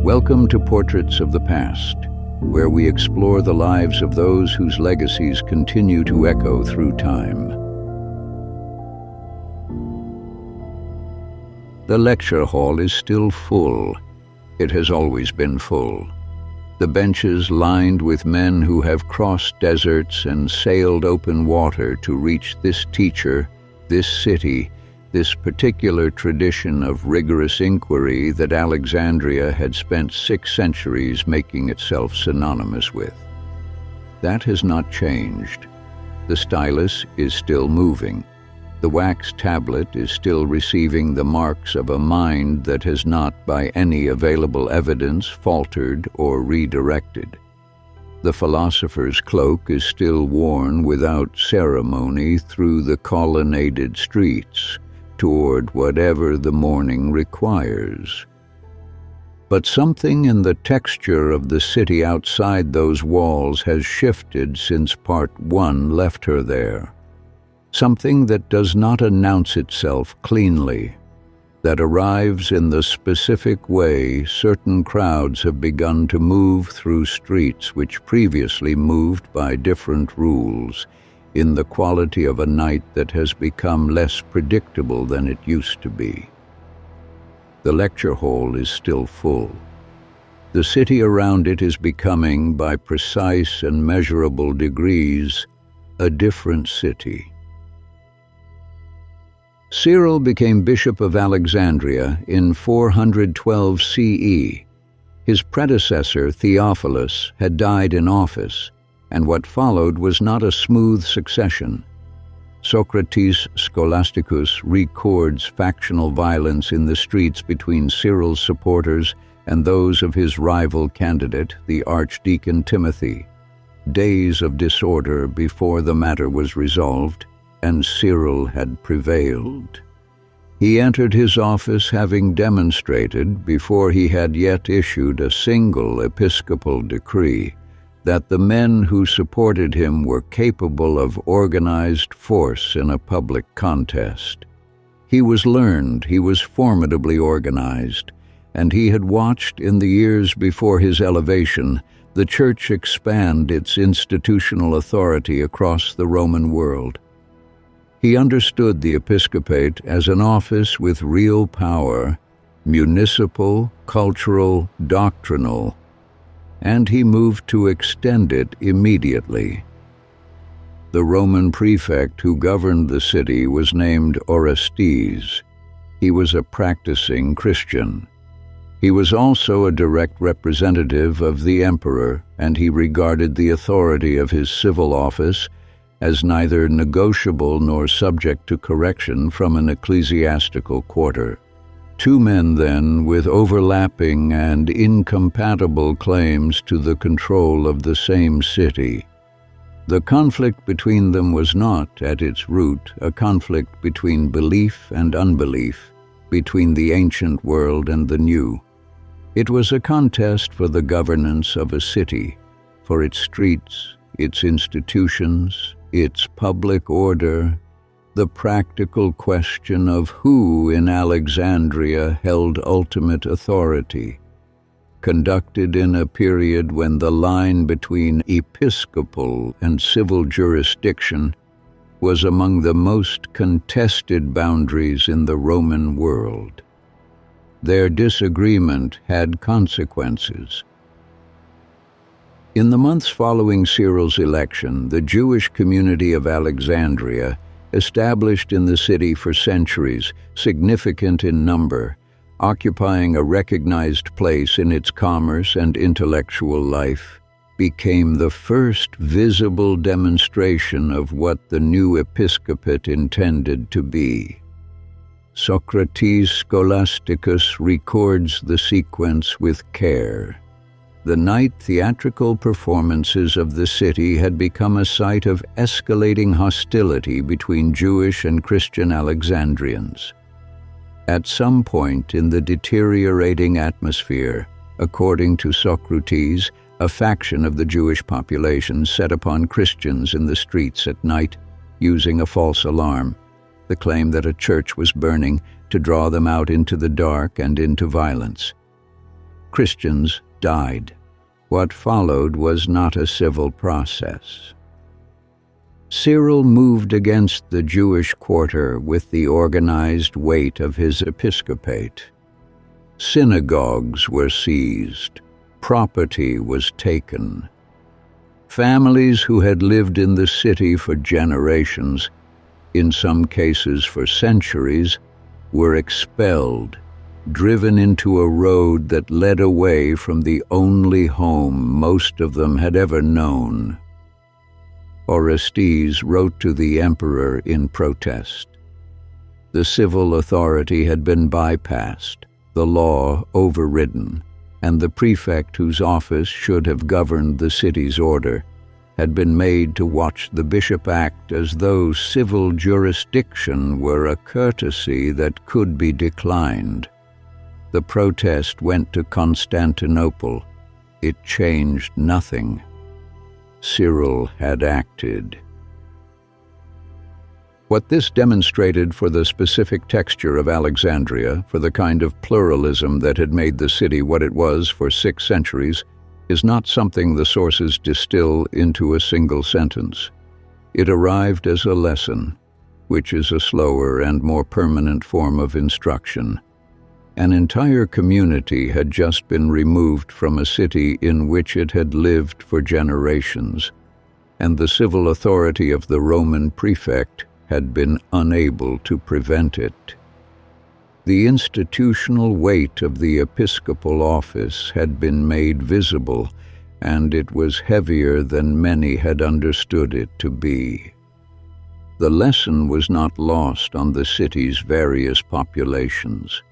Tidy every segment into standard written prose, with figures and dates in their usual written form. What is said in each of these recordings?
Welcome to Portraits of the Past, where we explore the lives of those whose legacies continue to echo through time. The lecture hall is still full. It has always been full. The benches lined with men who have crossed deserts and sailed open water to reach this teacher, this city, this particular tradition of rigorous inquiry that Alexandria had spent 6 centuries making itself synonymous with. That has not changed. The stylus is still moving. The wax tablet is still receiving the marks of a mind that has not, by any available evidence, faltered or redirected. The philosopher's cloak is still worn without ceremony through the colonnaded streets, toward whatever the morning requires. But something in the texture of the city outside those walls has shifted since Part 1 left her there. Something that does not announce itself cleanly, that arrives in the specific way certain crowds have begun to move through streets which previously moved by different rules, in the quality of a night that has become less predictable than it used to be. The lecture hall is still full. The city around it is becoming, by precise and measurable degrees, a different city. Cyril became Bishop of Alexandria in 412 CE. His predecessor, Theophilus, had died in office, and what followed was not a smooth succession. Socrates Scholasticus records factional violence in the streets between Cyril's supporters and those of his rival candidate, the Archdeacon Timothy. Days of disorder before the matter was resolved, and Cyril had prevailed. He entered his office having demonstrated, before he had yet issued a single episcopal decree, that the men who supported him were capable of organized force in a public contest. He was learned, he was formidably organized, and he had watched in the years before his elevation the Church expand its institutional authority across the Roman world. He understood the episcopate as an office with real power, municipal, cultural, doctrinal, and he moved to extend it immediately. The Roman prefect who governed the city was named Orestes. He was a practicing Christian. He was also a direct representative of the emperor, and he regarded the authority of his civil office as neither negotiable nor subject to correction from an ecclesiastical quarter. 2 men, then, with overlapping and incompatible claims to the control of the same city. The conflict between them was not, at its root, a conflict between belief and unbelief, between the ancient world and the new. It was a contest for the governance of a city, for its streets, its institutions, its public order, the practical question of who in Alexandria held ultimate authority, conducted in a period when the line between episcopal and civil jurisdiction was among the most contested boundaries in the Roman world. Their disagreement had consequences. In the months following Cyril's election, the Jewish community of Alexandria, established in the city for centuries, significant in number, occupying a recognized place in its commerce and intellectual life, became the first visible demonstration of what the new episcopate intended to be. Socrates Scholasticus records the sequence with care. The night theatrical performances of the city had become a site of escalating hostility between Jewish and Christian Alexandrians. At some point in the deteriorating atmosphere, according to Socrates, a faction of the Jewish population set upon Christians in the streets at night, using a false alarm, the claim that a church was burning, to draw them out into the dark and into violence. Christians died. What followed was not a civil process. Cyril moved against the Jewish quarter with the organized weight of his episcopate. Synagogues were seized. Property was taken. Families who had lived in the city for generations, in some cases for centuries, were expelled, driven into a road that led away from the only home most of them had ever known. Orestes wrote to the emperor in protest. The civil authority had been bypassed, the law overridden, and the prefect whose office should have governed the city's order had been made to watch the bishop act as though civil jurisdiction were a courtesy that could be declined. The protest went to Constantinople. It changed nothing. Cyril had acted. What this demonstrated for the specific texture of Alexandria, for the kind of pluralism that had made the city what it was for 6 centuries, is not something the sources distill into a single sentence. It arrived as a lesson, which is a slower and more permanent form of instruction. An entire community had just been removed from a city in which it had lived for generations, and the civil authority of the Roman prefect had been unable to prevent it. The institutional weight of the episcopal office had been made visible, and it was heavier than many had understood it to be. The lesson was not lost on the city's various populations.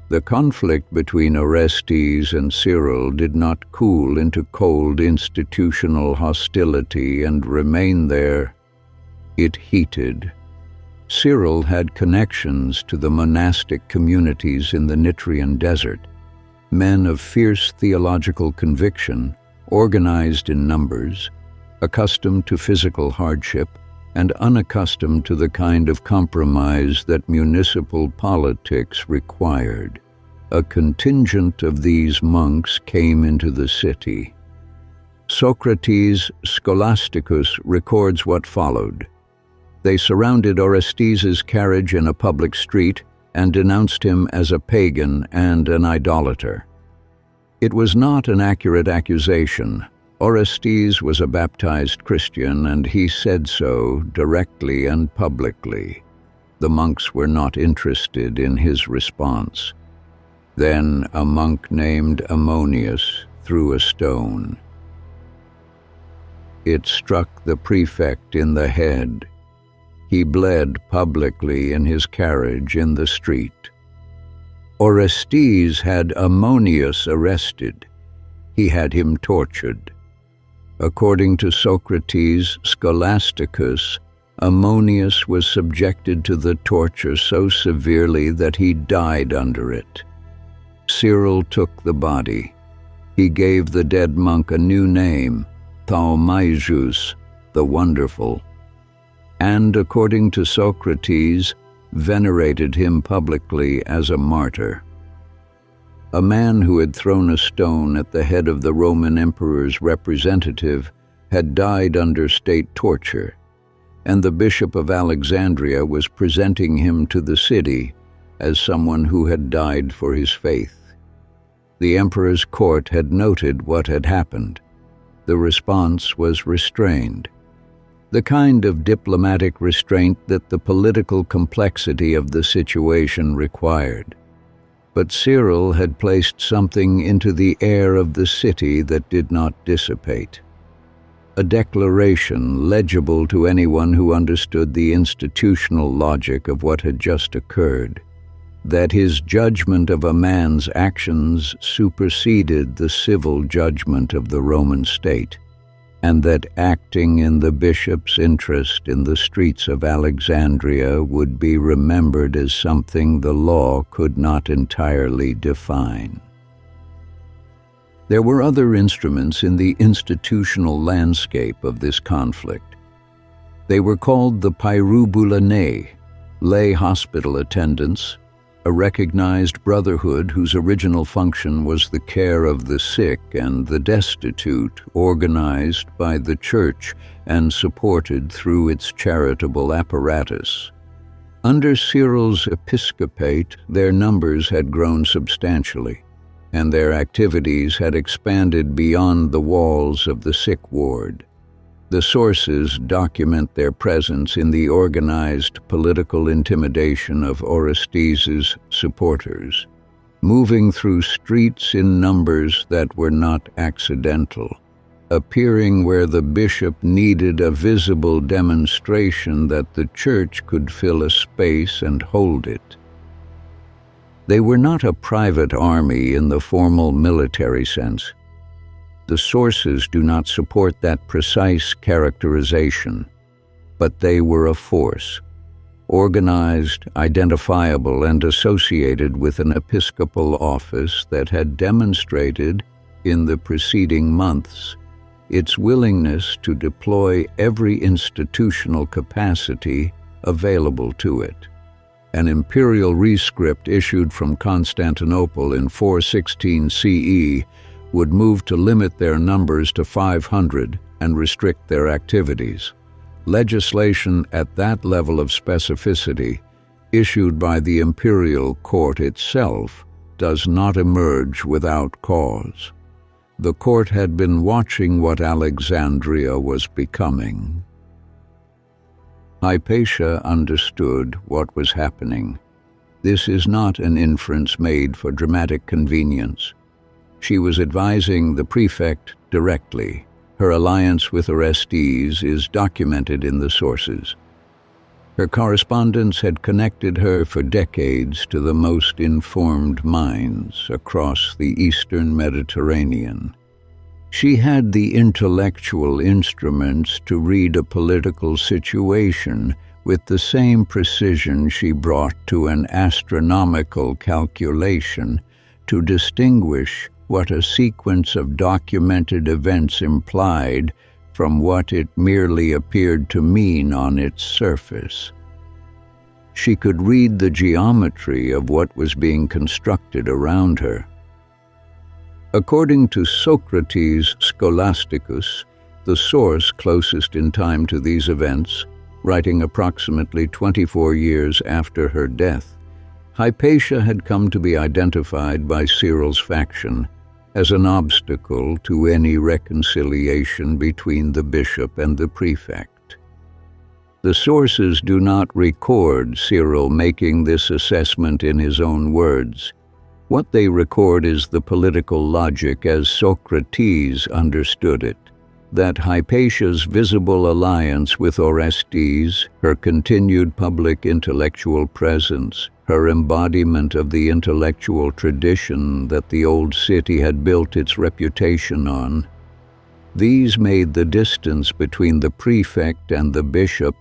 The conflict between Orestes and Cyril did not cool into cold institutional hostility and remain there. It heated. Cyril had connections to the monastic communities in the Nitrian desert, men of fierce theological conviction, organized in numbers, accustomed to physical hardship, and unaccustomed to the kind of compromise that municipal politics required. A contingent of these monks came into the city. Socrates Scholasticus records what followed. They surrounded Orestes's carriage in a public street and denounced him as a pagan and an idolater. It was not an accurate accusation. Orestes was a baptized Christian, and he said so directly and publicly. The monks were not interested in his response. Then a monk named Ammonius threw a stone. It struck the prefect in the head. He bled publicly in his carriage in the street. Orestes had Ammonius arrested. He had him tortured. According to Socrates Scholasticus, Ammonius was subjected to the torture so severely that he died under it. Cyril took the body. He gave the dead monk a new name, Thaumaeus, the Wonderful, and, according to Socrates, venerated him publicly as a martyr. A man who had thrown a stone at the head of the Roman emperor's representative had died under state torture, and the Bishop of Alexandria was presenting him to the city as someone who had died for his faith. The emperor's court had noted what had happened. The response was restrained. The kind of diplomatic restraint that the political complexity of the situation required. But Cyril had placed something into the air of the city that did not dissipate. A declaration legible to anyone who understood the institutional logic of what had just occurred, that his judgment of a man's actions superseded the civil judgment of the Roman state, and that acting in the bishop's interest in the streets of Alexandria would be remembered as something the law could not entirely define. There were other instruments in the institutional landscape of this conflict. They were called the Pyrubulanae, lay hospital attendants, a recognized brotherhood whose original function was the care of the sick and the destitute, organized by the Church and supported through its charitable apparatus. Under Cyril's episcopate, their numbers had grown substantially, and their activities had expanded beyond the walls of the sick ward. The sources document their presence in the organized political intimidation of Orestes' supporters, moving through streets in numbers that were not accidental, appearing where the bishop needed a visible demonstration that the Church could fill a space and hold it. They were not a private army in the formal military sense. The sources do not support that precise characterization, but they were a force, organized, identifiable, and associated with an episcopal office that had demonstrated, in the preceding months, its willingness to deploy every institutional capacity available to it. An imperial rescript issued from Constantinople in 416 CE would move to limit their numbers to 500 and restrict their activities. Legislation at that level of specificity, issued by the imperial court itself, does not emerge without cause. The court had been watching what Alexandria was becoming. Hypatia understood what was happening. This is not an inference made for dramatic convenience. She was advising the prefect directly. Her alliance with Orestes is documented in the sources. Her correspondence had connected her for decades to the most informed minds across the Eastern Mediterranean. She had the intellectual instruments to read a political situation with the same precision she brought to an astronomical calculation to distinguish what a sequence of documented events implied from what it merely appeared to mean on its surface. She could read the geometry of what was being constructed around her. According to Socrates Scholasticus, the source closest in time to these events, writing approximately 24 years after her death, Hypatia had come to be identified by Cyril's faction as an obstacle to any reconciliation between the bishop and the prefect. The sources do not record Cyril making this assessment in his own words. What they record is the political logic as Socrates understood it, that Hypatia's visible alliance with Orestes, her continued public intellectual presence, her embodiment of the intellectual tradition that the old city had built its reputation on, these made the distance between the prefect and the bishop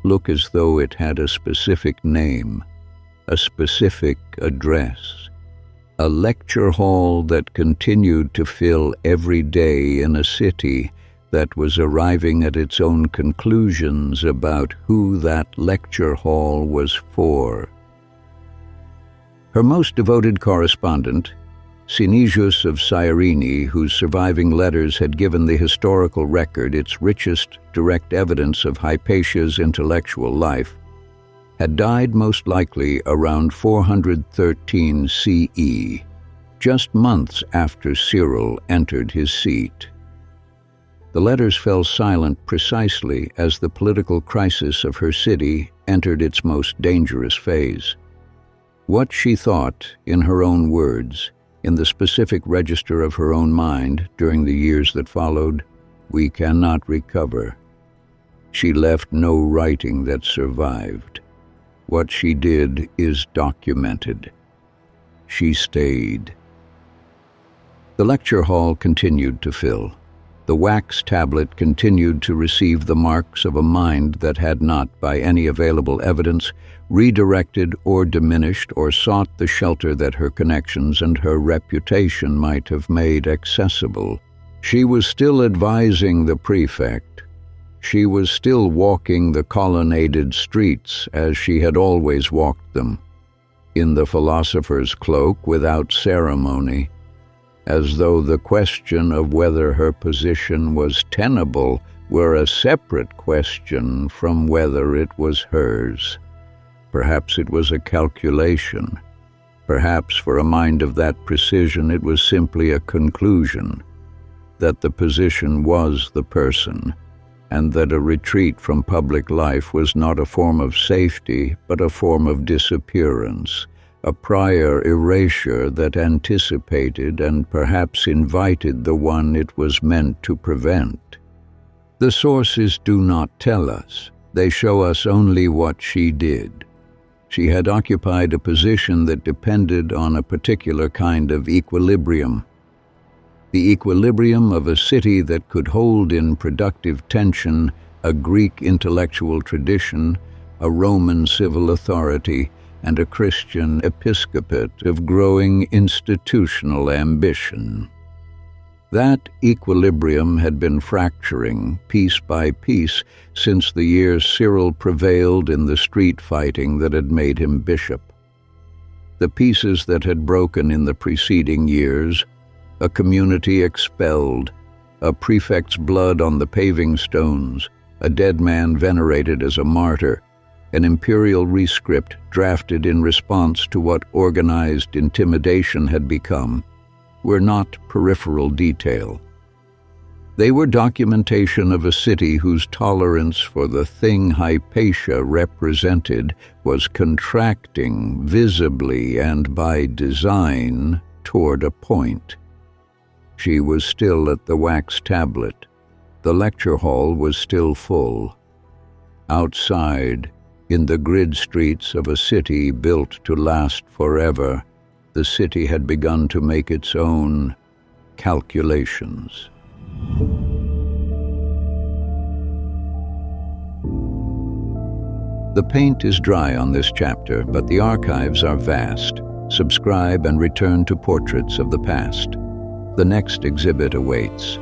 look as though it had a specific name, a specific address, a lecture hall that continued to fill every day in a city that was arriving at its own conclusions about who that lecture hall was for. Her most devoted correspondent, Cynegius of Cyrene, whose surviving letters had given the historical record its richest direct evidence of Hypatia's intellectual life, had died most likely around 413 CE, just months after Cyril entered his seat. The letters fell silent precisely as the political crisis of her city entered its most dangerous phase. What she thought, in her own words, in the specific register of her own mind during the years that followed, we cannot recover. She left no writing that survived. What she did is documented. She stayed. The lecture hall continued to fill. The wax tablet continued to receive the marks of a mind that had not, by any available evidence, redirected or diminished or sought the shelter that her connections and her reputation might have made accessible. She was still advising the prefect. She was still walking the colonnaded streets as she had always walked them. in the philosopher's cloak without ceremony, as though the question of whether her position was tenable were a separate question from whether it was hers. Perhaps it was a calculation. Perhaps for a mind of that precision it was simply a conclusion that the position was the person, and that a retreat from public life was not a form of safety, but a form of disappearance, a prior erasure that anticipated and perhaps invited the one it was meant to prevent. The sources do not tell us. They show us only what she did. She had occupied a position that depended on a particular kind of equilibrium. The equilibrium of a city that could hold in productive tension a Greek intellectual tradition, a Roman civil authority, and a Christian episcopate of growing institutional ambition. That equilibrium had been fracturing piece by piece since the year Cyril prevailed in the street fighting that had made him bishop. The pieces that had broken in the preceding years: a community expelled, a prefect's blood on the paving stones, a dead man venerated as a martyr, an imperial rescript drafted in response to what organized intimidation had become, were not peripheral detail. They were documentation of a city whose tolerance for the thing Hypatia represented was contracting visibly and by design toward a point. She was still at the wax tablet. The lecture hall was still full. Outside, in the grid streets of a city built to last forever, the city had begun to make its own calculations. The paint is dry on this chapter, but the archives are vast. Subscribe and return to Portraits of the Past. The next exhibit awaits.